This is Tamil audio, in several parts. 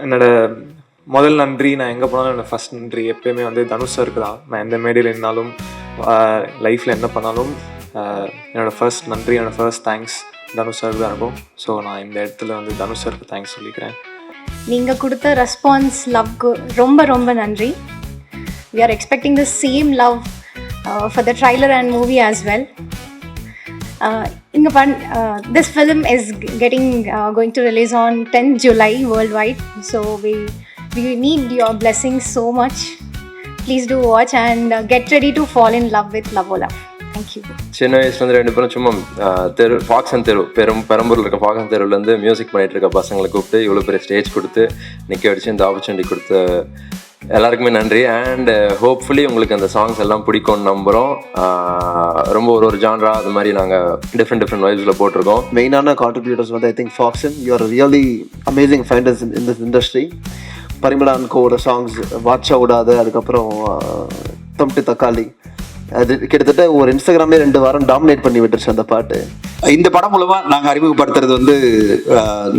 என்னோட முதல் நன்றி நான் எங்கே போனாலும் என்னோட ஃபஸ்ட் நன்றி எப்பயுமே வந்து தனுஷ் சாருக்கு தான். நான் எந்த மேடையில் இருந்தாலும் லைஃப்பில் என்ன பண்ணாலும் என்னோடய ஃபர்ஸ்ட் நன்றி, என்னோடய ஃபர்ஸ்ட் தேங்க்ஸ் தனுஷ் சாருக்கு தான் இருக்கும். ஸோ நான் இந்த இடத்துல வந்து தனுஷ் சாருக்கு தேங்க்ஸ் சொல்லிக்கிறேன். நீங்கள் கொடுத்த ரெஸ்பான்ஸ் லவ்க்கு ரொம்ப ரொம்ப நன்றி. We are expecting the same love for the trailer and movie as well. This film is going to release on 10th July worldwide. So we need your blessings so much. Please do watch and get ready to fall in love with Lavola. Thank you. சின்ன வயசுலேருந்து ரெண்டு பேரும் சும்மா தெரு ஃபாக்ஸன் தெரு பெரம்பூரில் இருக்க ஃபாக்ஸன் தெருவுலேருந்து மியூசிக் பண்ணிகிட்டு இருக்க பசங்களை கூப்பிட்டு இவ்வளோ பெரிய ஸ்டேஜ் கொடுத்து நிற்க வச்சு இந்த ஆப்பர்ச்சுனிட்டி கொடுத்த எல்லாருக்குமே நன்றி. அண்ட் ஹோப்ஃபுல்லி உங்களுக்கு அந்த சாங்ஸ் எல்லாம் பிடிக்கும்னு நம்புகிறோம். ரொம்ப ஒரு ஜான்ரா அது மாதிரி நாங்கள் டிஃப்ரெண்ட் வைப்ஸில் போட்டிருக்கோம். மெயினான கான்ட்ரிபியூட்டர்ஸ் வந்து I think Foxon, you are really amazing finders in this industry. பரிமளான்கோட சாங்ஸ் வாட்சா விடாது, அதுக்கப்புறம் தம்டி தக்காளி, அது கிட்டத்தட்ட ஒரு இன்ஸ்டாகிராமே 2 வாரம் டாமினேட் பண்ணி விட்டுருச்சு அந்த பாட்டு. இந்த படம் மூலமா நாங்கள் அறிமுகப்படுத்துறது வந்து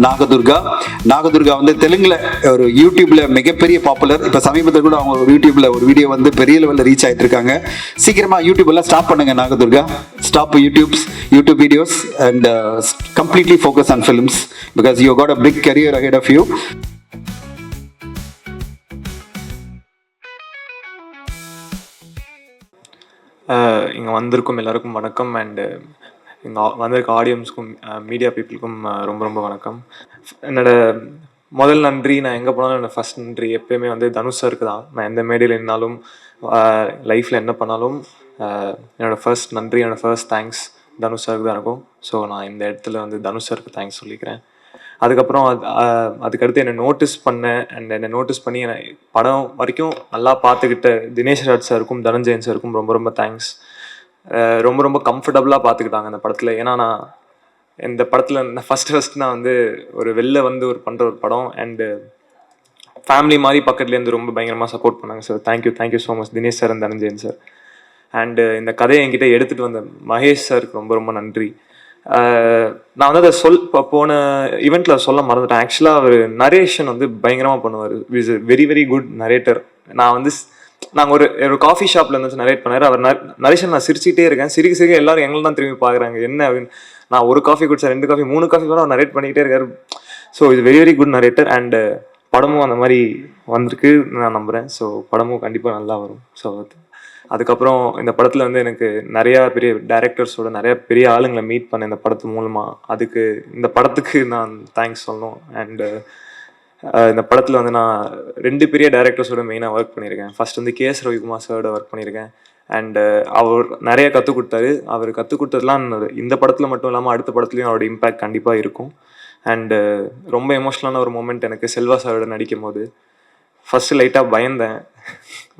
நாகதுர்கா வந்து தெலுங்குல ஒரு யூடியூப்ல மிகப்பெரிய பாப்புலர். இப்போ சமீபத்தில் கூட அவங்க யூடியூப்ல ஒரு வீடியோ வந்து பெரிய லெவலில் ரீச் ஆகிட்டு இருக்காங்க. சீக்கிரமா யூடியூப் எல்லாம் ஸ்டாப் பண்ணுங்க Nagadurga, stop YouTube videos and completely focus on films because you got a big career ahead of you. இங்கே வந்திருக்கும் எல்லாருக்கும் வணக்கம். அண்டு இங்கே வந்திருக்க ஆடியன்ஸ்க்கும் மீடியா பீப்புளுக்கும் ரொம்ப ரொம்ப வணக்கம். என்னோட முதல் நன்றி நான் எங்கே போனாலும் என்னோடய ஃபஸ்ட் நன்றி எப்பயுமே வந்து தனுஷ் சாருக்கு தான். நான் எந்த மேடையில் இருந்தாலும் லைஃப்பில் என்ன பண்ணாலும் என்னோடய ஃபர்ஸ்ட் நன்றி, என்னோடய ஃபர்ஸ்ட் தேங்க்ஸ் தனுஷ் சாருக்கு தான் இருக்கும். ஸோ நான் இந்த இடத்துல வந்து தனுஷ் சாருக்கு தேங்க்ஸ் சொல்லிக்கிறேன். அதுக்கப்புறம் அதுக்கடுத்து என்னை நோட்டீஸ் பண்ணேன் அண்ட் என்னை நோட்டீஸ் பண்ணி என்னை படம் வரைக்கும் நல்லா பார்த்துக்கிட்ட தினேஷ் ராஜ் சாருக்கும் தனஞ்சயன் சாருக்கும் ரொம்ப ரொம்ப தேங்க்ஸ். ரொம்ப ரொம்ப கம்ஃபர்டபுளாக பார்த்துக்கிட்டாங்க அந்த படத்தில். ஏன்னா நான் இந்த படத்தில் நான் ஃபஸ்ட்டு நான் வந்து ஒரு வெளில வந்து பண்ணுற ஒரு படம் அண்டு ஃபேமிலி மாதிரி பக்கத்துலேருந்து ரொம்ப பயங்கரமாக சப்போர்ட் பண்ணாங்க sir. Thank you so much Dinesh sir and Dhananjayan sir. And இந்த கதையை என்கிட்ட எடுத்துகிட்டு வந்த மகேஷ் சாருக்கு ரொம்ப ரொம்ப நன்றி. நான் வந்து அதை போன ஈவெண்ட்டில் சொல்ல மறந்துட்டேன். ஆக்சுவலாக அவர் நரேஷன் வந்து பயங்கரமாக பண்ணுவார். Is very very good narrator. நாங்கள் ஒரு காஃபி ஷாப்பில் இருந்து நரேட் பண்ணார். அவர் நரேஷன் நான் சிரிச்சிட்டே இருக்கேன். சிரிக்க எல்லாரும் எங்களை தான் திரும்பி பார்க்குறாங்க என்ன அப்படின்னு. நான் ஒரு காஃபி குடிச்சேன், 2 காஃபி 3 காஃபி கூட அவர் நரேட் பண்ணிக்கிட்டே இருக்கார். ஸோ இது very very good narrator. And படமும் அந்த மாதிரி வந்திருக்கு நான் நம்புகிறேன். ஸோ படமும் கண்டிப்பாக நல்லா வரும். ஸோ அதுக்கப்புறம் இந்த படத்தில் வந்து எனக்கு நிறையா பெரிய டைரக்டர்ஸோட நிறையா பெரிய ஆளுங்களை மீட் பண்ணேன் இந்த படத்து மூலமாக. இந்த படத்துக்கு நான் தேங்க்ஸ் சொல்லணும். அண்டு இந்த படத்தில் வந்து நான் 2 பெரிய டைரக்டர்ஸோட மெயினாக ஒர்க் பண்ணியிருக்கேன். ஃபர்ஸ்ட் வந்து KS ரவிக்குமார் சாரோட ஒர்க் பண்ணியிருக்கேன். அண்டு அவர் நிறைய கற்றுக் கொடுத்தாரு. அவர் கற்றுக் கொடுத்ததுலாம் இந்த படத்தில் மட்டும் இல்லாமல் அடுத்த படத்துலையும் அவரோட இம்பேக்ட் கண்டிப்பாக இருக்கும். அண்டு ரொம்ப எமோஷ்னலான ஒரு மூமெண்ட் எனக்கு செல்வா சாரோட நடிக்கும் போது. ஃபஸ்ட்டு லைட்டாக பயந்தேன்,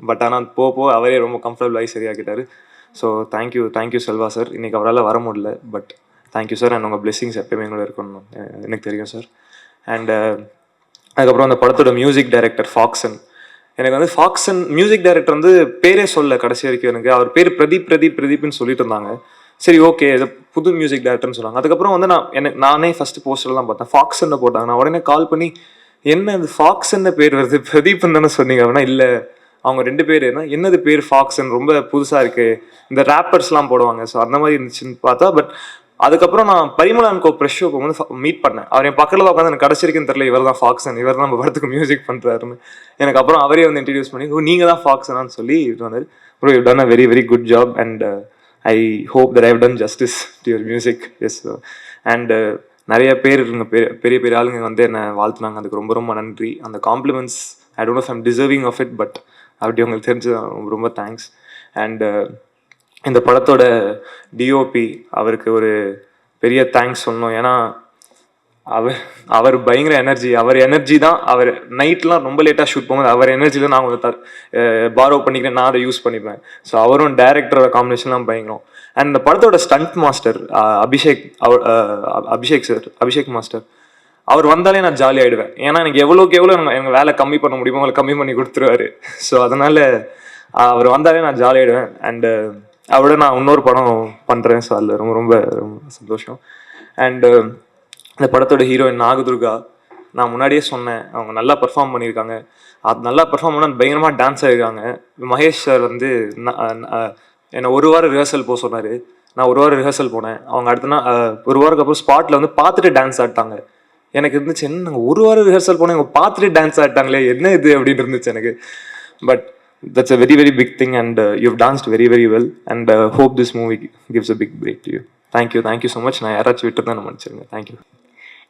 பட் ஆனால் போக அவரே ரொம்ப கம்ஃபர்டபுளாகி சரியாக்கிட்டார். So thank you Selva sir. இன்றைக்கி அவரால் வர முடியல, பட் தேங்க்யூ சார். அண்ட் உங்கள் பிளெஸிங்ஸ் எப்பயுமே எங்களோட இருக்கணும் எனக்கு தெரியும் சார். அண்டு அதுக்கப்புறம் அந்த படத்தோட மியூசிக் டைரக்டர் ஃபாக்ஸன். எனக்கு வந்து ஃபாக்ஸன் மியூசிக் டைரக்டர் வந்து பேரே சொல்ல கடைசி வரைக்கும். எனக்கு அவர் பேர் பிரதீப்னு சொல்லிட்டு இருந்தாங்க. சரி ஓகே இது புது மியூசிக் டைரக்டர்னு சொன்னாங்க. அதுக்கப்புறம் வந்து நானே ஃபஸ்ட்டு போஸ்டர் தான் பார்த்தேன், ஃபாக்ஸன்னு போட்டாங்க. நான் உடனே கால் பண்ணி என்ன இது ஃபாக்ஸ்ன்னு பேர் வருது, பிரதீப்னு தானே சொன்னீங்க அப்படின்னா இல்லை அவங்க 2 பேர் என்னது பேர் ஃபாக்ஸ்ன்னு ரொம்ப புதுசாக இருக்குது, இந்த ரேப்பர்ஸ்லாம் போடுவாங்க. ஸோ அந்த மாதிரி இருந்துச்சுன்னு பார்த்தா. பட் அதுக்கப்புறம் நான் பரிமளான்கோ ப்ரெஷ் ஷோக்கு வந்து மீட் பண்ணேன். அவர் என் பக்கத்தில் உட்காந்து எனக்கு கடைசி வரைக்கும் தெரியல இவர் தான் ஃபாக்ஸன், இவர் தான் நம்ம படத்துக்கு மியூசிக் பண்ணுறாருன்னு. எனக்கு அப்புறம் அவரே வந்து இன்ட்ரடியூஸ் பண்ணி நீங்கள் தான் ஃபாக்ஸனான்னு சொல்லி இது வந்தார். Bro you done a very very good job and I hope that I have done justice to your music. Yes. And நிறைய பேர் பெரிய பெரிய ஆளுங்க வந்து என்னை வாழ்த்துனாங்க. அதுக்கு ரொம்ப ரொம்ப நன்றி. அந்த compliments I don't know if I'm deserving of it, but அப்படி உங்களுக்கு தெரிஞ்சு ரொம்ப ரொம்ப தேங்க்ஸ். அண்டு இந்த படத்தோட டிஓபி அவருக்கு ஒரு பெரிய தேங்க்ஸ் சொல்லணும். ஏன்னா அவர் பயங்கர அவர் எனர்ஜி தான். அவர் நைட்லாம் ரொம்ப லேட்டாக ஷூட் போகும்போது அவர் எனர்ஜியில் நான் கொஞ்சம் பாரோ பண்ணிக்கிறேன், நான் அதை யூஸ் பண்ணிப்பேன். ஸோ அவரும் டேரக்டரோட காம்பினேஷன்லாம் பயங்கரம். அண்ட் இந்த படத்தோட ஸ்டண்ட் மாஸ்டர் அபிஷேக் மாஸ்டர், அவர் வந்தாலே நான் ஜாலி ஆகிடுவேன். ஏன்னா எனக்கு எவ்வளோக்கு எவ்வளோ எனக்கு வேலை கம்மி பண்ண முடியுமோ அவங்களை கம்மி பண்ணி கொடுத்துருவாரு. ஸோ அதனால் அவர் வந்தாலே நான் ஜாலி ஆகிடுவேன். அண்டு அவரோட நான் இன்னொரு படம் பண்ணுறேன். ஸோ அதில் ரொம்ப ரொம்ப ரொம்ப சந்தோஷம். அண்டு இந்த படத்தோட ஹீரோயின் நாகதுர்கா, நான் முன்னாடியே சொன்னேன், அவங்க நல்லா பெர்ஃபார்ம் பண்ணியிருக்காங்க. அது நல்லா பெர்ஃபார்ம் பண்ணால் பயங்கரமாக டான்ஸ் ஆகிருக்காங்க. மகேஷ் சார் வந்து என்னை ஒரு வாரம் ரிஹர்சல் போக சொன்னார். நான் ஒரு வாரம் ரிஹர்சல் போனேன். அவங்க அடுத்த நாள் ஒரு வாரத்துக்கு அப்புறம் ஸ்பாட்டில் வந்து பார்த்துட்டு டான்ஸ் ஆடிட்டாங்க. எனக்கு இருந்துச்சு, என்ன நாங்கள் ஒரு வாரம் ரிஹர்சல் போனோம், இவங்க பார்த்துட்டு டான்ஸ் ஆடிட்டாங்களே, என்ன இது அப்படின்னு இருந்துச்சு எனக்கு. But that's a very very big thing, and you've danced very very well, and hope this movie gives a big break to you. Thank you so much. நான் யாராச்சும் விட்டு தான் மன்னிச்சிருங்க. Thank you.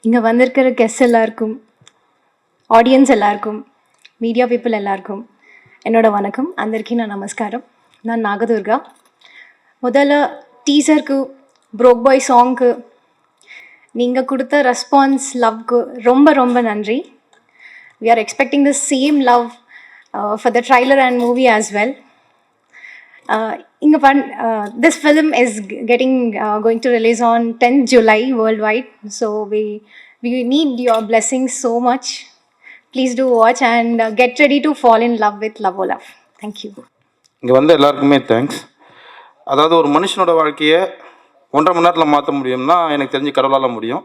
இங்கே வந்திருக்கிற கெஸ்ட் எல்லாருக்கும், ஆடியன்ஸ் எல்லாருக்கும், மீடியா பீப்புள் எல்லாருக்கும் என்னோட வணக்கம். అందరికీ నా నమస్కారం. நான் நாகதுர்கா. முதல்ல டீசருக்கு, ப்ரோக் பாய் சாங்க்கு நீங்கள் கொடுத்த ரெஸ்பான்ஸ், லவ்க்கு ரொம்ப ரொம்ப நன்றி. We are expecting the same love for the trailer and movie as well. This film is going to release on 10th July worldwide. So we need your blessings so much. Please do watch and get ready to fall in love with Love O Love. Thank you. இங்கே வந்து எல்லாருக்குமே தேங்க்ஸ். அதாவது ஒரு மனுஷனோட வாழ்க்கையை 1.5 மணி நேரத்தில் மாற்ற முடியும்னா எனக்கு தெரிஞ்சு கடவுளால் முடியும்.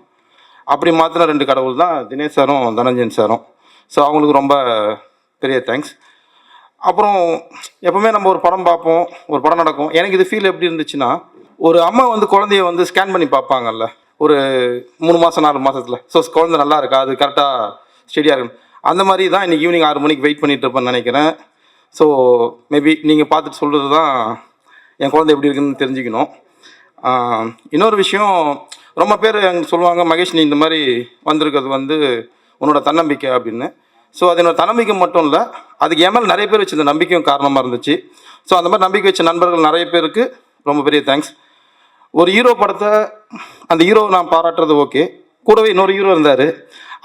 அப்படி மாற்றின 2 கடவுள் தான் தினேஷ் சாரும் தனஞ்சயன் சாரும். ஸோ அவங்களுக்கு ரொம்ப பெரிய தேங்க்ஸ். அப்புறம் எப்போவுமே நம்ம ஒரு படம் பார்ப்போம், ஒரு படம் நடக்கும். எனக்கு இது ஃபீல் எப்படி இருந்துச்சுன்னா, ஒரு அம்மா வந்து குழந்தைய வந்து ஸ்கேன் பண்ணி பார்ப்பாங்கல்ல ஒரு 3 மாதம் 4 மாதத்தில். ஸோ குழந்தை நல்லா இருக்கா, அது கரெக்டாக ஸ்டெடியாக இருக்கும். அந்த மாதிரி தான் இன்றைக்கி ஈவினிங் 6 மணிக்கு வெயிட் பண்ணிகிட்டு இருப்பேன்னு நினைக்கிறேன். ஸோ மேபி நீங்கள் பார்த்துட்டு சொல்கிறது தான் என் குழந்தை எப்படி இருக்குன்னு தெரிஞ்சுக்கணும். இன்னொரு விஷயம், ரொம்ப பேர் எங்க சொல்லுவாங்க, மகேஷ் நீ இந்த மாதிரி வந்திருக்கிறது வந்து உன்னோட தன்னம்பிக்கை அப்படின்னு. ஸோ அது என்னோட தன்னம்பிக்கை மட்டும் இல்லை, அதுக்கு என் மேலே நிறைய பேர் வச்சு இந்த நம்பிக்கையும் காரணமாக இருந்துச்சு. ஸோ அந்த மாதிரி நம்பிக்கை வச்ச நண்பர்கள் நிறைய பேருக்கு ரொம்ப பெரிய தேங்க்ஸ். ஒரு ஹீரோ படத்தை அந்த ஹீரோவை நான் பாராட்டுறது ஓகே, கூடவே இன்னொரு ஹீரோ இருந்தார்,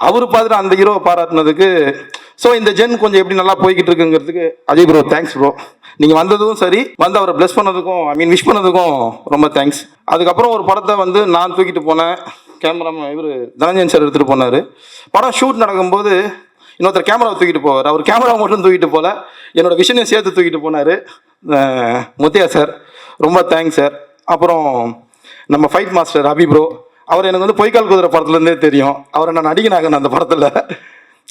அவர் பார்த்துட்டு அந்த ஹீரோவை பாராட்டினதுக்கு. ஸோ இந்த ஜென் கொஞ்சம் எப்படி நல்லா போய்கிட்டு இருக்குங்கிறதுக்கு அஜய் ப்ரோ தேங்க்ஸ் ப்ரோ. நீங்கள் வந்ததும் சரி, வந்து அவரை ப்ளஸ் பண்ணதுக்கும் விஷ் பண்ணதுக்கும் ரொம்ப தேங்க்ஸ். அதுக்கப்புறம் ஒரு படத்தை வந்து நான் தூக்கிட்டு போனேன், கேமராமேன் இவர் தனஞ்சயன் சார் எடுத்துகிட்டு போனார். படம் ஷூட் நடக்கும்போது இன்னொருத்தர் கேமராவை தூக்கிட்டு போவார், அவர் கேமராவை மட்டும் தூக்கிட்டு போகல, என்னோட விஷனையும் சேர்த்து தூக்கிட்டு போனார் முத்தையா சார். ரொம்ப தேங்க்ஸ் சார். அப்புறம் நம்ம ஃபைட் மாஸ்டர் அபி ப்ரோ, அவர் எனக்கு வந்து பொய்க்கால் குதிரை படத்துலேருந்தே தெரியும். அவரை நான் நடிகனாக அந்த படத்தில்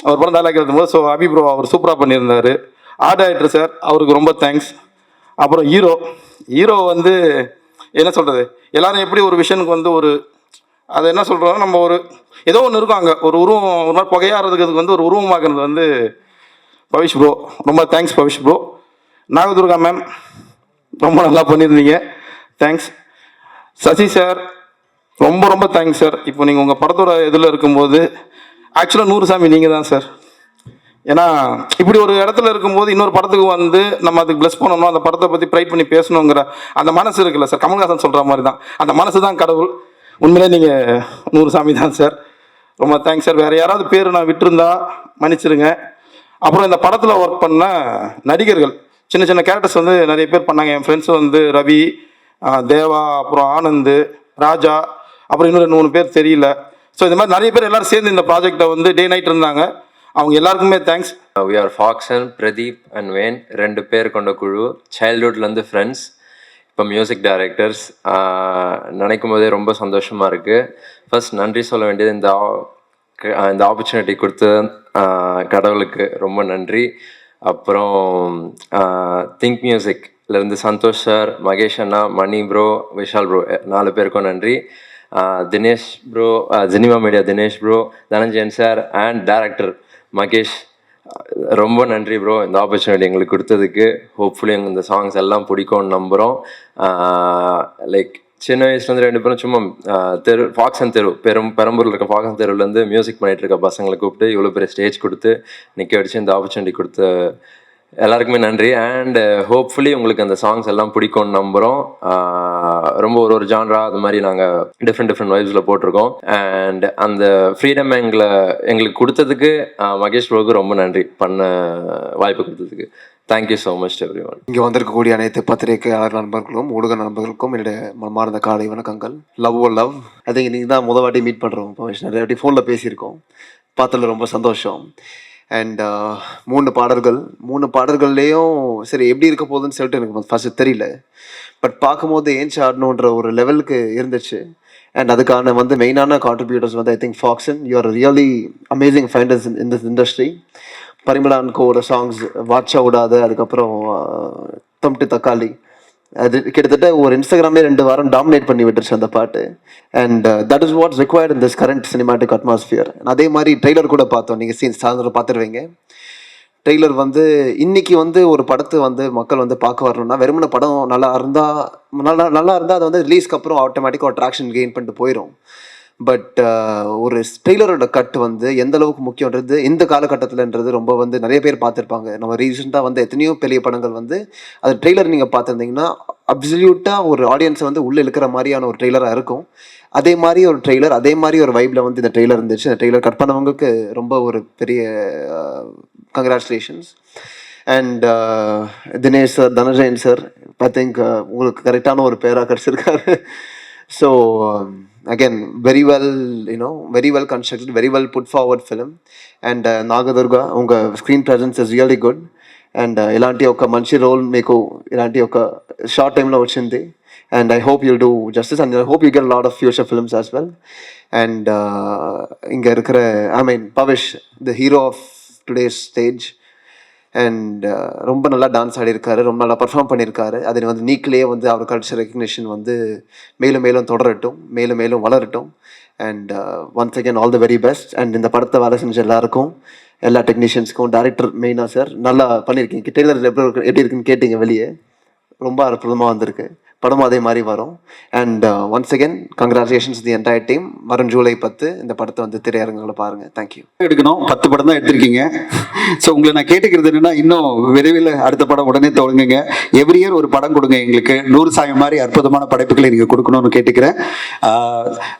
அவர் படம் டைலாக் எழுதும்போது. ஸோ அபி ப்ரோ அவர் சூப்பராக பண்ணியிருந்தார். ஆர்ட் டைரக்டர் சார், அவருக்கு ரொம்ப தேங்க்ஸ். அப்புறம் ஹீரோ வந்து என்ன சொல்கிறது, எல்லோரும் எப்படி ஒரு விஷனுக்கு வந்து ஒரு அது என்ன சொல்கிறோம், நம்ம ஒரு ஏதோ ஒன்று இருக்கும் அங்கே ஒரு உருவம், ஒரு மாதிரி புகையாடுறதுக்கு வந்து ஒரு உருவமாக்குறது வந்து பவிஷ் ப்ரோ. ரொம்ப thanks Pavish bro. Nagadurga ma'am ரொம்ப நல்லா பண்ணியிருந்தீங்க, தேங்க்ஸ். சசி சார் ரொம்ப ரொம்ப தேங்க்ஸ் சார். இப்போ நீங்கள் உங்கள் படத்தோட இதில் இருக்கும்போது ஆக்சுவலாக 100 சாமி நீங்கள் தான் சார். ஏன்னா இப்படி ஒரு இடத்துல இருக்கும்போது இன்னொரு படத்துக்கு வந்து நம்ம அதுக்கு ப்ளஸ் பண்ணணும், அந்த படத்தை பற்றி ப்ரைட் பண்ணி பேசணுங்கிற அந்த மனசு இருக்குல்ல சார், கமல்ஹாசன் சொல்கிற மாதிரி தான், அந்த மனசு தான் கடவுள். உண்மையிலே நீங்கள் 100 சாமி தான் சார். ரொம்ப தேங்க்ஸ் சார். வேறு யாராவது பேர் நான் விட்டுருந்தா மன்னிச்சிருங்க. அப்புறம் இந்த படத்தில் ஒர்க் பண்ண நடிகர்கள், சின்ன சின்ன கேரக்டர்ஸ் வந்து நிறைய பேர் பண்ணாங்க. என் ஃப்ரெண்ட்ஸ் வந்து ரவி, தேவா, அப்புறம் ஆனந்த், ராஜா, அப்புறம் இன்னொரு 3 பேர் தெரியல. ஸோ இந்த மாதிரி நிறைய பேர் எல்லோரும் சேர்ந்து இந்த ப்ராஜெக்டை வந்து டே நைட் இருந்தாங்க. அவங்க எல்லாருக்குமே thanks. We are Foxon, Pradeep and வேன், 2 பேர் கொண்ட குழு. சைல்ட்ஹுட்லேருந்து ஃப்ரெண்ட்ஸ், இப்போ மியூசிக் டைரக்டர்ஸ். நினைக்கும் போதே ரொம்ப சந்தோஷமாக இருக்குது. ஃபர்ஸ்ட் நன்றி சொல்ல வேண்டியது இந்த ஆப்பர்ச்சுனிட்டி கொடுத்த கடவுளுக்கு ரொம்ப நன்றி. அப்புறம் திங்க் மியூசிக்லேருந்து சந்தோஷ் சார், மகேஷ் அண்ணா, மணி ப்ரோ, விஷால் ப்ரோ, 4 பேருக்கும் நன்றி. Dinesh bro, Jenima media Dinesh bro, Dhananjayan sir and director Mahesh, ரொம்ப நன்றி ப்ரோ இந்த ஆப்பர்ச்சுனிட்டி எங்களுக்கு கொடுத்ததுக்கு. ஹோப்ஃபுல்லி எங்கள் இந்த சாங்ஸ் எல்லாம் பிடிக்கும்னு நம்புகிறோம். லைக் சின்ன வயசுலேருந்து 2 பேரும் சும்மா ஃபாக்சன் தெரு, பெரம்பூரில் இருக்க ஃபாக்சன் தெருவுலேருந்து மியூசிக் பண்ணிகிட்டு இருக்க பசங்களை கூப்பிட்டு இவ்வளோ பெரிய ஸ்டேஜ் கொடுத்து நிற்க வச்சு இந்த ஆப்பர்ச்சுனிட்டி கொடுத்த எல்லாருக்குமே நன்றி. அண்ட் ஹோப்ஃபுல்லி உங்களுக்கு அந்த சாங்ஸ் எல்லாம் பிடிக்கும்னு நம்புகிறோம். ரொம்ப ஒரு ஜான்ரா அது மாதிரி நாங்கள் டிஃப்ரெண்ட் வைப்ஸில் போட்டிருக்கோம். அண்ட் அந்த ஃப்ரீடம் எங்களுக்கு கொடுத்ததுக்கு மகேஷ் ப்ரோக்கு ரொம்ப நன்றி, பண்ண வாய்ப்பு கொடுத்ததுக்கு. Thank you so much every one. இங்கே வந்திருக்கக்கூடிய அனைத்து பத்திரிகையாளர் நண்பர்களுக்கும் ஊடக நண்பர்களுக்கும் என்னுடைய மனமார்ந்த காலை வணக்கங்கள். லவ் ஓ லவ். அது நீங்கள் தான் முதல் வாட்டி மீட் பண்ணுறோம் பவிஷ், நிறைய வாட்டி ஃபோனில் பேசியிருக்கோம், பார்த்ததில் ரொம்ப சந்தோஷம். அண்ட் 3 பாடல்கள்லேயும் சரி எப்படி இருக்க போகுதுன்னு சொல்லிட்டு எனக்கு ஃபஸ்ட்டு தெரியல. பட் பார்க்கும்போது ஏஞ்சி ஆடணுன்ற ஒரு லெவலுக்கு இருந்துச்சு. அண்ட் அதுக்கான வந்து மெயினான கான்ட்ரிபியூட்டர்ஸ் வந்து I think Foxon, you are really amazing finders in this industry. பரிமளான்கோட சாங்ஸ் வாட்சா விடாத, அதுக்கப்புறம் தம்டி தக்காளி, அது கிட்டத்தட்ட ஒரு இன்ஸ்டாகிராமே 2 வாரம் டாமினேட் பண்ணி விட்டுருச்சு அந்த பாட்டு. And that is what's required in this current cinematic atmosphere. அதே மாதிரி ட்ரெய்லர் கூட பார்த்தோம், நீங்கள் சீன்ஸ் சாயந்தரம் பார்த்துருவீங்க. ட்ரெய்லர் வந்து இன்னைக்கு வந்து ஒரு படத்தை வந்து மக்கள் வந்து பார்க்க வரணும்னா வெறுமன படம் நல்லா இருந்தால் அது வந்து ரிலீஸ்க்கு அப்புறம் ஆட்டோமேட்டிக்காக ஒரு ட்ராக்ஷன் கெயின் பண்ணிட்டு போயிடும். பட் ஒரு ட்ரெய்லரோட கட் வந்து எந்த அளவுக்கு முக்கியன்றது இந்த காலகட்டத்தில்ன்றது ரொம்ப வந்து நிறைய பேர் பார்த்துருப்பாங்க. நம்ம ரீசெண்டாக வந்து எத்தனையோ பெரிய படங்கள் வந்து அது ட்ரெய்லர் நீங்கள் பார்த்துருந்தீங்கன்னா அப்சல்யூட்டாக ஒரு ஆடியன்ஸை வந்து உள்ளே இழுக்கிற மாதிரியான ஒரு ட்ரெய்லராக இருக்கும். அதே மாதிரி ஒரு ட்ரெய்லர், அதே மாதிரி ஒரு வைப்பில் வந்து இந்த ட்ரெய்லர் இருந்துச்சு. இந்த ட்ரெய்லர் கட் பண்ணவங்களுக்கு ரொம்ப ஒரு பெரிய congratulations. And Dinesh sir, Dhananjayan sir, I think உங்களுக்கு கரெக்டான ஒரு பேராக கிடச்சிருக்காரு. So again, very well constructed, very well put forward film. And Nagadurga, unga screen presence is really good. And ilanti oka manchi role meeku ilanti oka short time lo vachindi. And I hope you'll do justice, and I hope you get a lot of future films as well. And inga irukra, Pavish, the hero of today's stage. And ரொம்ப நல்லா டான்ஸ் ஆடிருக்காரு, ரொம்ப நல்லா பர்ஃபார்ம் பண்ணியிருக்காரு. அது வந்து நீக்கிலே வந்து அவர் கல்ச்சர் ரெக்கக்னிஷன் வந்து மேலும் மேலும் தொடரட்டும், மேலும் மேலும் வளரட்டும். And once again all the very best. And இந்த படத்தை வேலை செஞ்ச எல்லாருக்கும், எல்லா டெக்னீஷியன்ஸ்க்கும், டேரக்டர் மெயினாக சார் நல்லா பண்ணியிருக்கீங்க. டெய்லர் எப்படி இருக்குன்னு கேட்டிங்க, வெளியே ரொம்ப அற்புதமாக வந்திருக்கு. படமும் அதே மாதிரி வரும். And once again congratulations the entire team. வரும் ஜூலை 10 இந்த படத்தை வந்து திரையரங்குகளை பாருங்கள். தேங்க்யூ. எடுக்கணும் 10 படம் தான் எடுத்திருக்கீங்க. ஸோ உங்களை நான் கேட்டுக்கிறது என்னன்னா, இன்னும் விரைவில் அடுத்த படம் உடனே தொடங்குங்க. எவ்ரி இயர் ஒரு படம் கொடுங்க எங்களுக்கு. 100 சாமி மாதிரி அற்புதமான படைப்புகளை நீங்கள் கொடுக்கணும்னு கேட்டுக்கிறேன்.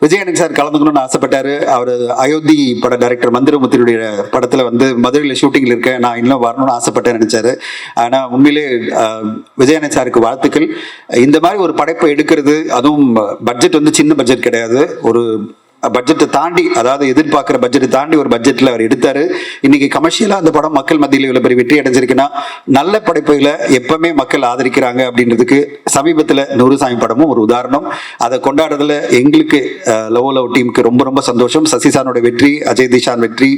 விஜயனுக்கு சார் கலந்துக்கணும்னு ஆசைப்பட்டாரு. அவர் அயோத்தி பட டைரக்டர் மந்திரமுத்தினுடைய படத்தில் வந்து மதுரையில் ஷூட்டிங்கில் இருக்கேன், நான் இன்னும் வரணும்னு ஆசைப்பட்டேன் நினைச்சாரு. ஆனால் உண்மையிலே விஜயன் சாருக்கு வாழ்த்துக்கள். இந்த மாதிரி ஒரு படைப்பை எடுக்கிறது, அதுவும் பட்ஜெட் வந்து சின்ன பட்ஜெட் கிடையாது, ஒரு பட்ஜெட்டை தாண்டி, அதாவது எதிர்பார்க்குற பட்ஜெட்டை தாண்டி ஒரு பட்ஜெட்டில் அவர் எடுத்தாரு. இன்னைக்கு கமர்ஷியலாக அந்த படம் மக்கள் மத்தியில் இவ்வளோ பெரிய வெற்றி அடைஞ்சிருக்குன்னா நல்ல படைப்புகளை எப்பவுமே மக்கள் ஆதரிக்கிறாங்க அப்படின்றதுக்கு சமீபத்தில் 100 சாமி படமும் ஒரு உதாரணம். அதை கொண்டாடுறதுல எங்களுக்கு லவ் டீமுக்கு ரொம்ப ரொம்ப சந்தோஷம். சசி சாரோட வெற்றி, அஜய் திஷான் வெற்றி,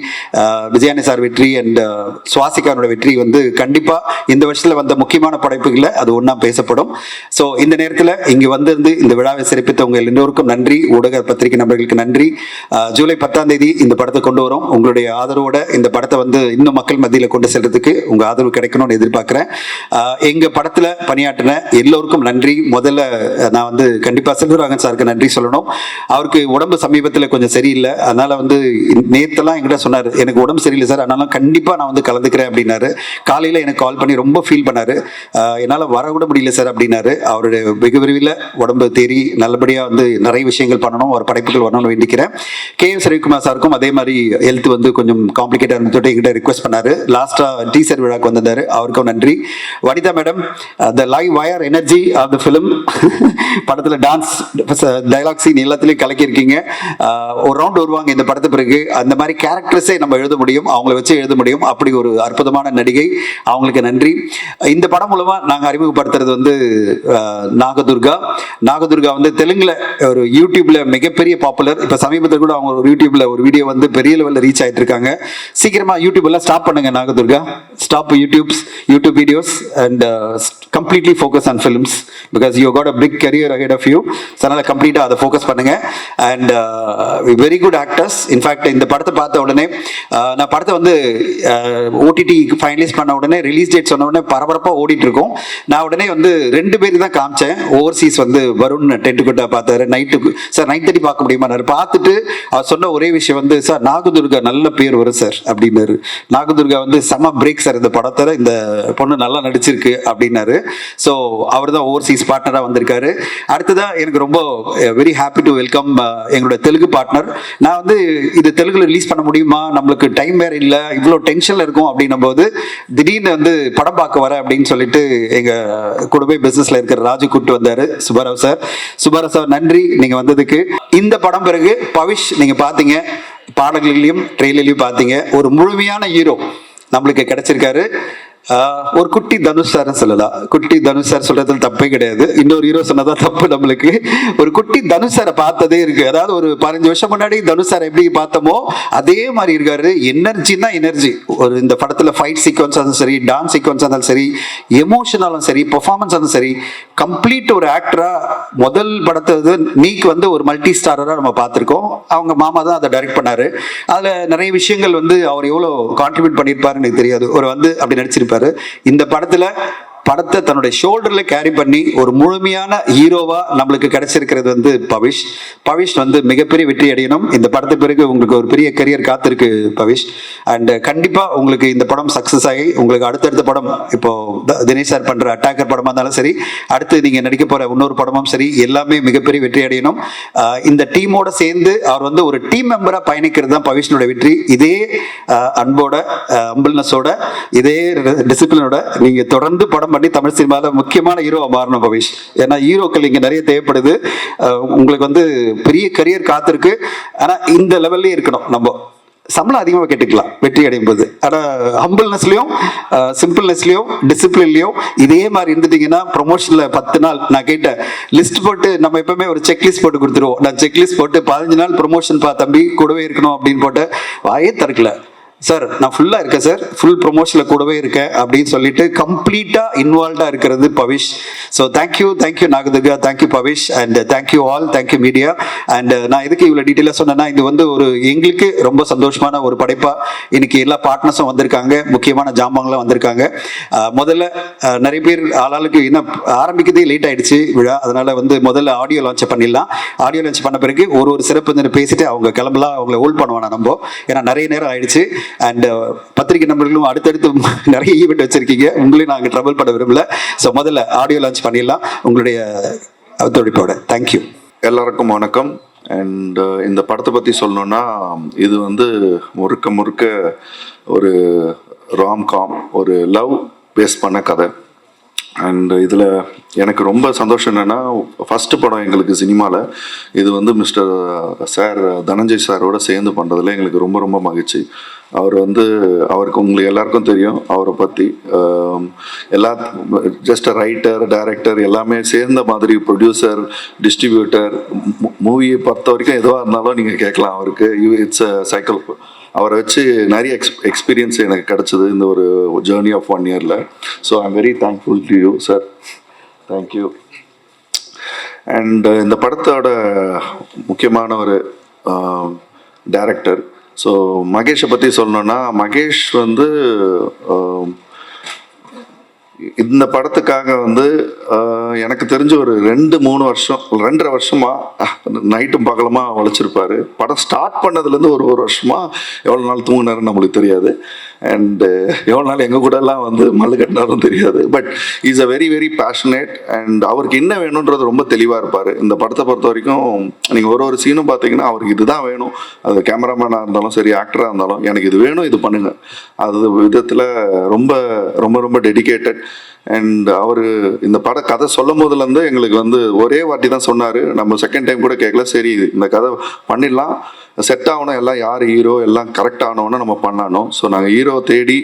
விஜயானி சார் வெற்றி அண்ட் சுவாசிகாரோட வெற்றி வந்து கண்டிப்பாக இந்த வருஷத்தில் வந்த முக்கியமான படைப்புகளை அது ஒன்றா பேசப்படும். ஸோ இந்த நேரத்தில் இங்கே வந்திருந்து இந்த விழாவை சிறப்பித்த உங்கள் எல்லோருக்கும் நன்றி. ஊடக பத்திரிகை நண்பர்களுக்கு நன்றி. ஜூலை 10ஆம் தேதி இந்த படத்தை கொண்டு வரோம். உங்களுடைய ஆதரவோட இந்த படத்தை வந்து இன்னும் மக்கள் மத்தியில் கொண்டு செல்றதுக்கு உங்க ஆதரவு கிடைக்கணும்னு எதிர்பார்க்கிறேன். எங்க படத்துல பணியாற்றின எல்லோருக்கும் நன்றி. முதல்ல நான் வந்து கண்டிப்பா செல்வராகன் சாருக்கு நன்றி சொல்லணும். அவருக்கு உடம்பு சமீபத்தில் கொஞ்சம் சரியில்லை, அதனால வந்து நேத்தெல்லாம் என்கிட்ட சொன்னாரு, எனக்கு உடம்பு சரியில்லை சார், அதனால கண்டிப்பா நான் வந்து கலந்துக்கிறேன் அப்படின்னாரு. காலையில எனக்கு கால் பண்ணி ரொம்ப ஃபீல் பண்ணாரு, என்னால் வர கூட முடியல சார் அப்படின்னாரு. அவருடைய வெகு விரைவில் உடம்பு தேறி நல்லபடியா வந்து நிறைய விஷயங்கள் பண்ணணும், ஒரு படைப்புகள் வரணும்னு வேண்டிக்கிறேன். KS ரவிக்குமார் சாருக்கும் அதே மாதிரி ஹெல்த் வந்து கொஞ்சம் காம்ப்ளிகேட்டாக இருந்துட்டு என்கிட்ட ரிக்வெஸ்ட் பண்ணாரு. லாஸ்டா டீசர் விழாக்கு வந்திருந்தாரு, அவருக்கும் நன்றி. Vanitha madam, the live wire energy of the film, படத்துல டான்ஸ் டைலாக் சீன் எல்லாத்துலயும் கலக்கியிருக்கீங்க. ஒரு ரவுண்ட் வருவாங்க இந்த படத்து பிறகு, அந்த மாதிரி கேரக்டர்ஸே நம்ம எழுத முடியும், அவங்கள வச்சு எழுத முடியும். அப்படி ஒரு அற்புதமான நடிகை, அவங்களுக்கு நன்றி. இந்த படம் மூலமா நாங்க அறிமுகப்படுத்துறது வந்து நாகதுர்கா வந்து தெலுங்குல ஒரு யூடியூப்ல மிகப்பெரிய பாப்புலர். இப்ப சமீபத்தில் கூட அவங்க ஒரு யூடியூப்ல ஒரு வீடியோ வந்து பெரிய லெவல்ல ரீச் ஆயிட்டு இருக்காங்க. சீக்கிரமா யூடியூப் எல்லாம் ஸ்டாப் பண்ணுங்க Nagadurga, stop YouTube videos and completely focus on films because you got a big career ahead of you. அதனால கம்ப்ளீட்டா அதை ஃபோக்கஸ் பண்ணுங்க. And very good actors. In fact இந்த படத்தை பார்த்த உடனே நான் படத்தை வந்து OTT ஃபைனலைஸ் பண்ண உடனே, ரிலீஸ் டேட் சொன்ன உடனே பரபரப்பா ஓடிட்டு இருக்கோம். நான் உடனே வந்து 2 பேருக்கு தான் காமிச்சேன். ஓவர்சீஸ் வந்து வருண் டென்ட்டுக்கிட்ட பார்த்தாரு, நைட்டுக்கு சார் 9:30 பார்க்க முடியுமா பார்த்துட்டு அவர் சொன்ன ஒரே விஷயம் வந்து, சார் நாகதுர்கா நல்ல பேர் வரும் சார் அப்படின்னாரு. நாகதுர்கா வந்து செம பிரேக் சார் இந்த படத்துல, இந்த பொண்ணு நல்லா நடிச்சிருக்கு அப்படின்னாரு. ஸோ அவர் தான் ஓவர்சீஸ் பார்ட்னராக வந்திருக்காரு. அடுத்ததான் எனக்கு ரொம்ப வெரி ஹாப்பி டு வெல்கம் எங்களோட தெலுங்கு பார்ட்னர். நான் வந்து இது தெலுங்குல ரிலீஸ் பண்ண முடியுமா, நம்மளுக்கு டைம் வேற இல்லை, இவ்வளோ டென்ஷன்ல இருக்கும் அப்படின்னும் போது திடீர்னு வந்து படம் பார்க்க வர அப்படின்னு சொல்லிட்டு எங்க கூடவே பிசினஸ்ல இருக்கிற ராஜு கூப்பிட்டு வந்தாரு, சுபாராவ் சார் நன்றி நீங்க வந்ததுக்கு. இந்த படம் பிறகு பவிஷ் நீங்க பாத்தீங்க, பாடல்களையும் ட்ரெயிலர்லையும் பாத்தீங்க, ஒரு முழுமையான ஹீரோ நம்மளுக்கு கிடைச்சிருக்காரு. ஒரு குட்டி தனுஷ் சார் சொல்லலாம். குட்டி தனுஷ் சார் சொல்றதுல தப்பே கிடையாது, இன்னொரு ஹீரோ சொன்னதான் தப்பு நம்மளுக்கு. ஒரு குட்டி தனுஷ் சாரை பார்த்ததே இருக்கு. அதாவது ஒரு 15 வருஷம் முன்னாடி தனுஷ் சார் எப்படி பார்த்தோமோ அதே மாதிரி இருக்காரு. எனர்ஜின்னா எனர்ஜி. ஒரு இந்த படத்துல ஃபைட் சீக்வன்ஸ் இருந்தாலும் சரி, டான்ஸ் சீக்வன்ஸ் இருந்தாலும் சரி, எமோஷனாலும் சரி, பெர்ஃபார்மன்ஸ் இருந்தாலும் சரி, கம்ப்ளீட் ஒரு ஆக்டரா முதல் படத்தை நீக்கு வந்து ஒரு மல்டி ஸ்டாரரா நம்ம பார்த்திருக்கோம். அவங்க மாமா தான் அதை டைரக்ட் பண்ணாரு. அதுல நிறைய விஷயங்கள் வந்து அவர் எவ்வளவு கான்ட்ரிபியூட் பண்ணியிருப்பாருன்னு எனக்கு தெரியாது. ஒரு வந்து அப்படி நடிச்சிருப்பாரு. இந்த படத்தை தன்னுடைய ஷோல்டர்ல கேரி பண்ணி ஒரு முழுமையான ஹீரோவா நம்மளுக்கு கிடைச்சிருக்கிறது வந்து பவிஷ் வந்து மிகப்பெரிய வெற்றி அடையணும். இந்த படத்துக்கு பிறகு உங்களுக்கு ஒரு பெரிய கரியர் காத்திருக்கு பவிஷ். அண்ட் கண்டிப்பா உங்களுக்கு இந்த படம் சக்சஸ் ஆகி உங்களுக்கு அடுத்தடுத்த படம் இப்போ தினேஷ் சார் பண்ற அட்டாக்கர் படமா இருந்தாலும் சரி, அடுத்து நீங்க நடிக்க போற இன்னொரு படமும் சரி, எல்லாமே மிகப்பெரிய வெற்றி அடையணும். இந்த டீமோட சேர்ந்து அவர் வந்து ஒரு டீம் மெம்பரா பயணிக்கிறது தான் பவிஷ்னுடைய வெற்றி. இதே அன்போட, அம்பிள்னஸோட, இதே டிசிப்ளினோட நீங்க தொடர்ந்து படம் பண்ணி தமிழ் சினிமாவில் முக்கியமான ஹீரோவா மாறணும் பவிஷ். ஏன்னா ஹீரோக்கள் இங்க நிறைய தேவைப்படுது. உங்களுக்கு வந்து பெரிய கரியர் காத்திருக்கு. ஆனா இந்த லெவல்லே இருக்கணும். நம்ம சம்பளம் அதிகமாக கேட்டுக்கலாம் வெற்றி அடையும் போது. ஆனால் ஹம்பிள்னஸ்லையும் சிம்பிள்னஸ்லையும் டிசிப்ளின்லையும் இதே மாதிரி இருந்துட்டீங்கன்னா ப்ரொமோஷனில் 10 நாள் நான் கேட்டேன் லிஸ்ட் போட்டு, நம்ம எப்பவுமே ஒரு செக்லிஸ்ட் போட்டு கொடுத்துருவோம். நான் செக்லிஸ்ட் போட்டு 15 நாள் ப்ரொமோஷன் தம்பி கூடவே இருக்கணும் அப்படின்னு போட்டு வாயே திறக்கல. சார் நான் ஃபுல்லாக இருக்கேன் சார், ஃபுல் ப்ரொமோஷனில் கூடவே இருக்கேன் அப்படின்னு சொல்லிட்டு கம்ப்ளீட்டாக இன்வால்வ்டாக இருக்கிறது Pavish. So thank you Nagadurga, thank you Pavish, and thank you all, thank you media. And நான் எதுக்கு இவ்வளோ டீட்டெயிலாக சொன்னேன்னா, இது வந்து ஒரு எங்களுக்கு ரொம்ப சந்தோஷமான ஒரு படைப்பாக இன்னைக்கு எல்லா பார்ட்னர்ஸும் வந்திருக்காங்க, முக்கியமான ஜாமான்களும் வந்திருக்காங்க. முதல்ல நிறைய பேர் ஆளாளுக்கு இன்னும் ஆரம்பிக்கிறதே லேட் ஆயிடுச்சு விழா, அதனால வந்து முதல்ல ஆடியோ லான்ச் பண்ணிடலாம். ஆடியோ லான்ச் பண்ண பிறகு ஒரு சிறப்பு பேசிட்டு அவங்க கிளம்பலாம், அவங்களை ஹோல்ட் பண்ணுவானா நம்ம, ஏன்னா நிறைய நேரம் ஆயிடுச்சு. அண்ட் பத்திரிகை நண்பர்களும் அடுத்தடுத்து நிறைய ஈவெண்ட் வச்சிருக்கீங்க, உங்களையும் நாங்கள் ட்ரபிள் பண்ண விரும்பல. ஸோ முதல்ல ஆடியோ லான்ச் பண்ணிடலாம் உங்களுடைய ஒத்துழைப்போட. தேங்க்யூ. எல்லாருக்கும் வணக்கம். அண்ட் இந்த படத்தை பற்றி சொல்லணுன்னா, இது வந்து முழுக்க ஒரு ராம்காம், ஒரு லவ் பேஸ் பண்ண கதை. அண்ட் இதில் எனக்கு ரொம்ப சந்தோஷம் என்னென்னா, ஃபஸ்ட்டு படம் எங்களுக்கு சினிமாவில் இது வந்து மிஸ்டர் சார் தனஞ்சய் சாரோட சேர்ந்து பண்ணுறதுல எங்களுக்கு ரொம்ப மகிழ்ச்சி. அவர் வந்து அவருக்கு உங்களுக்கு எல்லாருக்கும் தெரியும் அவரை பற்றி. ஜஸ்ட் ரைட்டர், டைரக்டர் எல்லாமே சேர்ந்த மாதிரி, ப்ரொடியூசர், டிஸ்ட்ரிபியூட்டர், மூவியை பொறுத்த வரைக்கும் எதுவாக இருந்தாலும் நீங்கள் கேட்கலாம் அவருக்கு. It's a cycle. அவரை வச்சு நிறைய எக்ஸ்பீரியன்ஸ் எனக்கு கிடச்சிது இந்த ஒரு ஜேர்னி ஆஃப் 1 இயரில். So I am very thankful to you sir. Thank you. And இந்த படத்தோட முக்கியமான ஒரு டைரக்டர். ஸோ மகேஷை பற்றி சொல்லணுன்னா, மகேஷ் வந்து இந்த படத்துக்காக வந்து எனக்கு தெரிஞ்ச ஒரு 2-3 வருஷமாக நைட்டும் பகலமாக உழைச்சிருப்பாரு. படம் ஸ்டார்ட் பண்ணதுலேருந்து ஒரு வருஷமாக எவ்வளோ நாள் தூங்கினாருன்னு நம்மளுக்கு தெரியாது. அண்டு எவ்வளோ நாள் எங்கள் கூடலாம் வந்து மல்லு கட்டினாரும் தெரியாது. But is a very passionate. And அவருக்கு என்ன வேணுன்றது ரொம்ப தெளிவாக இருப்பார். இந்த படத்தை பொறுத்த வரைக்கும் நீங்கள் ஒரு சீனும் பார்த்தீங்கன்னா அவருக்கு இதுதான் வேணும். அது கேமராமேனாக இருந்தாலும் சரி, ஆக்டராக இருந்தாலும் எனக்கு இது வேணும், இது பண்ணுங்க, அது விதத்தில் ரொம்ப டெடிகேட்டட். அண்ட் அவர் இந்த கதை சொல்லும் போதுலேருந்து எங்களுக்கு வந்து ஒரே வாட்டி தான் சொன்னார். நம்ம செகண்ட் டைம் கூட கேட்கல. சரி இந்த கதை பண்ணிடலாம், செட் ஆகணும், எல்லாம் யார் ஹீரோ எல்லாம் கரெக்ட் ஆனோன்னு நம்ம பண்ணணும். ஸோ நாங்கள் ஹீரோ தேடி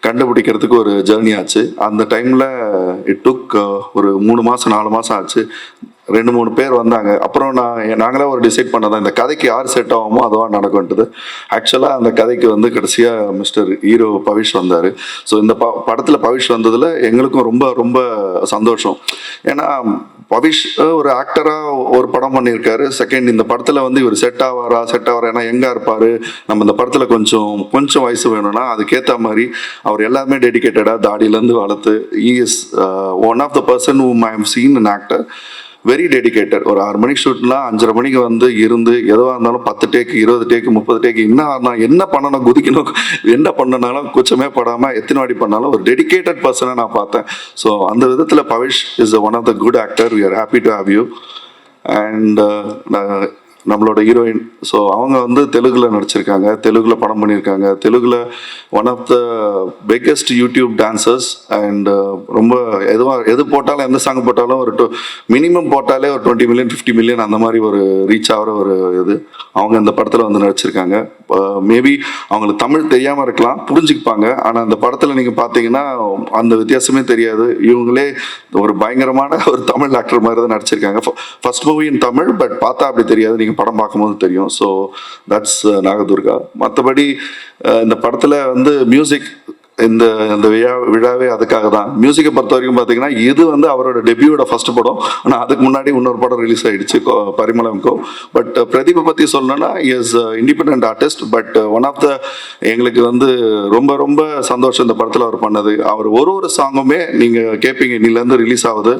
கண்டுபிடிக்கிறதுக்கு ஒரு ஜேர்னி ஆச்சு. அந்த டைமில் இட் டுக் ஒரு 3 மாதம் 4 மாதம் ஆச்சு. 2-3 பேர் வந்தாங்க. அப்புறம் நாங்களே ஒரு டிசைட் பண்ணதான், இந்த கதைக்கு யார் செட் ஆகுமோ அதுவாக நடக்கும்ன்றது. ஆக்சுவலாக அந்த கதைக்கு வந்து கடைசியாக மிஸ்டர் ஹீரோ பவிஷ் வந்தார். ஸோ இந்த படத்தில் பவிஷ் வந்ததில் எங்களுக்கும் ரொம்ப சந்தோஷம். ஏன்னா பவிஷ் ஒரு ஆக்டராக ஒரு படம் பண்ணியிருக்காரு. செகண்ட் இந்த படத்தில் வந்து இவர் செட் ஆவாரா, ஏன்னா எங்கே இருப்பார், நம்ம இந்த படத்தில் கொஞ்சம் வயசு வேணும்னா அதுக்கேற்ற மாதிரி அவர் எல்லாமே டெடிகேட்டடாக தாடியிலேருந்து வளர்த்து, he is one of the person whom I have seen an actor very dedicated. ஒரு 6 மணிக்கு ஷூட்னா 5:30 மணிக்கு வந்து இருந்து எதுவாக இருந்தாலும் 10 டேக்கு 20 டேக்கு 30 டேக்கு என்ன பண்ணணும், குதிக்கணும், என்ன பண்ணனாலும் கூச்சமே படாமல் எத்தனை வாட்டி பண்ணாலும் ஒரு டெடிகேட்டட் பர்சனை நான் பார்த்தேன். ஸோ அந்த விதத்தில் Pavish is one of the good actor. We are happy to have you. And நம்மளோட ஹீரோயின். ஸோ அவங்க வந்து தெலுங்கில் நடிச்சிருக்காங்க, தெலுங்கில் படம் பண்ணியிருக்காங்க, தெலுங்கில் one of the biggest YouTube dancers. And ரொம்ப எது போட்டாலும் எந்த சாங் போட்டாலும் ஒரு மினிமம் போட்டாலே ஒரு 20 மில்லியன் 50 மில்லியன் அந்த மாதிரி ஒரு ரீச் ஆகிற ஒரு இது அவங்க இந்த படத்தில் வந்து நடிச்சிருக்காங்க. மேபி அவங்களுக்கு தமிழ் தெரியாமல் இருக்கலாம், புரிஞ்சுப்பாங்க. ஆனால் அந்த படத்தில் நீங்கள் பார்த்தீங்கன்னா அந்த வித்தியாசமே தெரியாது. இவங்களே ஒரு பயங்கரமான ஒரு தமிழ் ஆக்டர் மாதிரி தான் நடிச்சிருக்காங்க. First movie in Tamil, but பார்த்தா அப்படி தெரியாது, நீங்கள் படம் பார்க்கும்போது தெரியும். So that's Nagadurga. மற்றபடி இந்த படத்தில் வந்து மியூசிக் இந்த விழாவே அதுக்காக தான். மியூசிக்கை பொறுத்த வரைக்கும் பார்த்தீங்கன்னா இது வந்து அவரோட டெபியூட ஃபர்ஸ்ட் படம். ஆனால் அதுக்கு முன்னாடி இன்னொரு படம் ரிலீஸ் ஆகிடுச்சு, பரிமளம்கோ. பட் பிரதீபை பற்றி சொல்லணும்னா is independent artist. But one of the எங்களுக்கு வந்து ரொம்ப ரொம்ப சந்தோஷம் இந்த படத்தில் அவர் பண்ணது. அவர் ஒரு சாங்குமே நீங்கள் கேட்பீங்க, இன்னிலேருந்து ரிலீஸ் ஆகுது.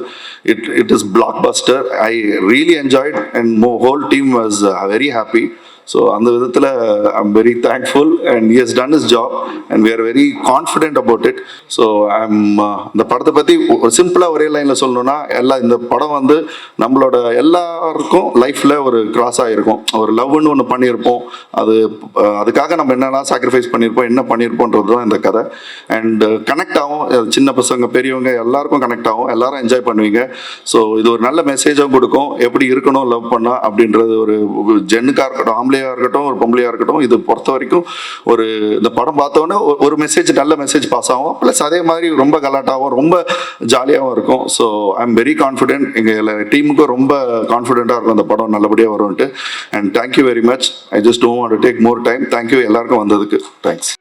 It is blockbuster. I really enjoyed and whole team was very happy. So அந்த விதத்தில் I'm very thankful and he has done his job and we are very confident about it. So இந்த படத்தை பற்றி ஒரு சிம்பிளாக ஒரே லைனில் சொல்லணும்னா, இந்த படம் வந்து நம்மளோட எல்லாருக்கும் லைஃப்பில் ஒரு கிராஸ் ஆகிருக்கும். ஒரு லவ்னு ஒன்று பண்ணியிருப்போம், அதுக்காக நம்ம என்னெல்லாம் சாக்ரிஃபைஸ் பண்ணியிருப்போம், என்ன பண்ணியிருப்போன்றது தான் இந்த கதை. அண்ட் கனெக்ட் ஆகும், சின்ன பசங்க பெரியவங்க எல்லாருக்கும் கனெக்ட் ஆகும், எல்லாரும் என்ஜாய் பண்ணுவீங்க. ஸோ இது ஒரு நல்ல மெசேஜும் கொடுக்கும், எப்படி இருக்கணும் லவ் பண்ணா அப்படின்றது. ஒரு ஜென்னுக்காக இருக்கட்டும், ஆம்பளையாக இருக்கட்டும், ஒரு பொம்பளையாக இருக்கட்டும், இது பொறுத்த வரைக்கும் இந்த படம் பார்த்தோன்னே ஒரு மெசேஜ், நல்ல மெசேஜ் பாஸ் ஆகும். ப்ளஸ் அதே மாதிரி ரொம்ப கலாட்டாகவும் ரொம்ப ஜாலியாகவும் இருக்கும். So I am very confident, எங்கள் டீமுக்கும் ரொம்ப கான்ஃபிடென்ட்டாக இருக்கும் அந்த படம் நல்லபடியாக வரும்ட்டு. And thank you very much. I just don't want to take more time. Thank you எல்லாருக்கும் வந்ததுக்கு. தேங்க்ஸ்.